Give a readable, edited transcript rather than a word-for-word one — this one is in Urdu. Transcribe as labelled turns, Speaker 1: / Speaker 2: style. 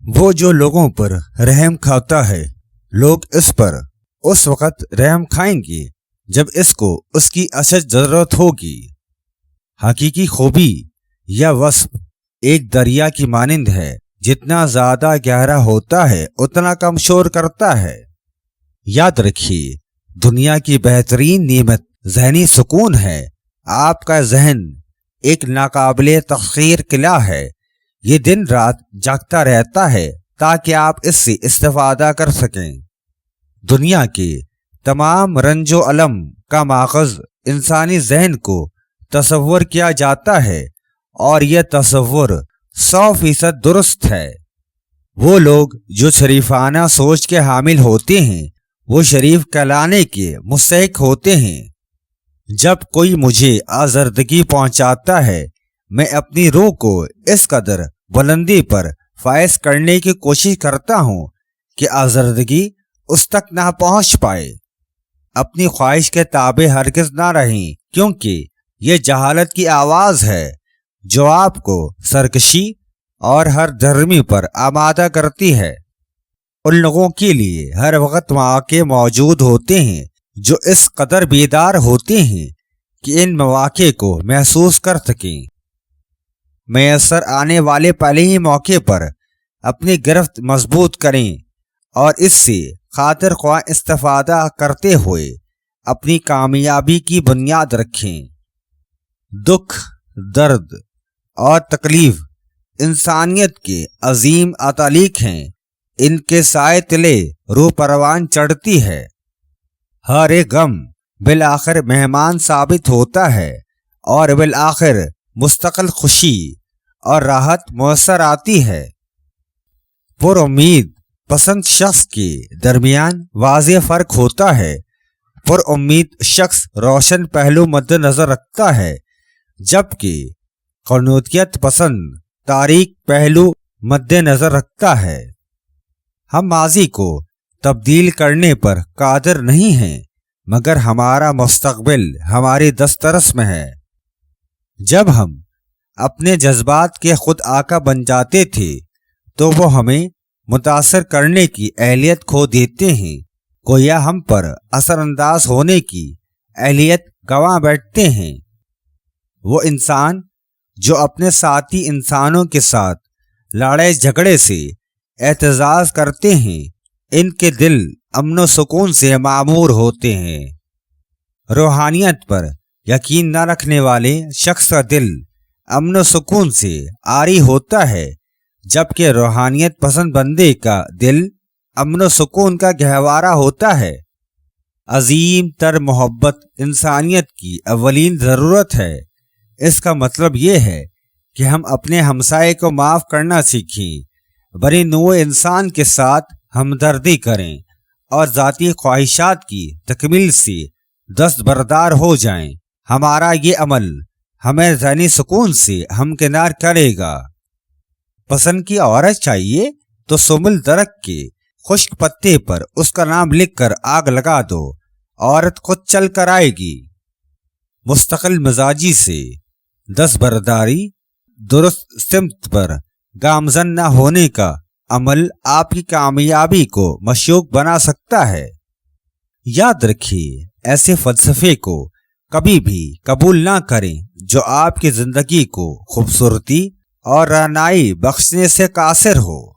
Speaker 1: وہ جو لوگوں پر رحم کھاتا ہے، لوگ اس پر اس وقت رحم کھائیں گے جب اس کو اس کی اشد ضرورت ہوگی۔ حقیقی خوبی یا وصف ایک دریا کی مانند ہے، جتنا زیادہ گہرا ہوتا ہے اتنا کم شور کرتا ہے۔ یاد رکھیے، دنیا کی بہترین نعمت ذہنی سکون ہے۔ آپ کا ذہن ایک ناقابل تسخیر قلعہ ہے، یہ دن رات جاگتا رہتا ہے تاکہ آپ اس سے استفادہ کر سکیں۔ دنیا کے تمام رنج و الم کا ماخذ انسانی ذہن کو تصور کیا جاتا ہے، اور یہ تصور 100% درست ہے۔ وہ لوگ جو شریفانہ سوچ کے حامل ہوتے ہیں وہ شریف کہلانے کے مستحق ہوتے ہیں۔ جب کوئی مجھے آزردگی پہنچاتا ہے، میں اپنی روح کو اس قدر بلندی پر فائز کرنے کی کوشش کرتا ہوں کہ آزردگی اس تک نہ پہنچ پائے۔ اپنی خواہش کے تابع ہرگز نہ رہیں، کیونکہ یہ جہالت کی آواز ہے جو آپ کو سرکشی اور ہر دھرمی پر آمادہ کرتی ہے۔ ان لوگوں کے لیے ہر وقت مواقع موجود ہوتے ہیں جو اس قدر بیدار ہوتے ہیں کہ ان مواقع کو محسوس کر سکیں۔ میسر آنے والے پہلے ہی موقع پر اپنی گرفت مضبوط کریں اور اس سے خاطر خواہ استفادہ کرتے ہوئے اپنی کامیابی کی بنیاد رکھیں۔ دکھ، درد اور تکلیف انسانیت کے عظیم عطالیق ہیں، ان کے سائے تلے روح پروان چڑھتی ہے۔ ہر ایک غم بالآخر مہمان ثابت ہوتا ہے اور بالآخر مستقل خوشی اور راحت میسر آتی ہے۔ پر امید پسند شخص کے درمیان واضح فرق ہوتا ہے۔ پر امید شخص روشن پہلو مد نظر رکھتا ہے، جبکہ قنوعیت پسند تاریک پہلو مد نظر رکھتا ہے۔ ہم ماضی کو تبدیل کرنے پر قادر نہیں ہیں، مگر ہمارا مستقبل ہماری دسترس میں ہے۔ جب ہم اپنے جذبات کے خود آقا بن جاتے تھے تو وہ ہمیں متاثر کرنے کی اہلیت کھو دیتے ہیں، گویا ہم پر اثر انداز ہونے کی اہلیت گنوا بیٹھتے ہیں۔ وہ انسان جو اپنے ساتھی انسانوں کے ساتھ لڑائی جھگڑے سے اعتزاز کرتے ہیں، ان کے دل امن و سکون سے معمور ہوتے ہیں۔ روحانیت پر یقین نہ رکھنے والے شخص کا دل امن و سکون سے عاری ہوتا ہے، جبکہ روحانیت پسند بندے کا دل امن و سکون کا گہوارہ ہوتا ہے۔ عظیم تر محبت انسانیت کی اولین ضرورت ہے۔ اس کا مطلب یہ ہے کہ ہم اپنے ہمسائے کو معاف کرنا سیکھیں، بنی نوع انسان کے ساتھ ہمدردی کریں اور ذاتی خواہشات کی تکمیل سے دستبردار ہو جائیں۔ ہمارا یہ عمل ہمیں ذہنی سکون سے ہمکنار کرے گا۔ پسند کی عورت چاہیے تو سمل درخت کے خشک پتے پر اس کا نام لکھ کر آگ لگا دو، عورت خود چل کر آئے گی۔ مستقل مزاجی سے دستبرداری، درست سمت پر گامزن نہ ہونے کا عمل آپ کی کامیابی کو مشکوک بنا سکتا ہے۔ یاد رکھیے، ایسے فلسفے کو کبھی بھی قبول نہ کریں جو آپ کی زندگی کو خوبصورتی اور رعنائی بخشنے سے قاصر ہو۔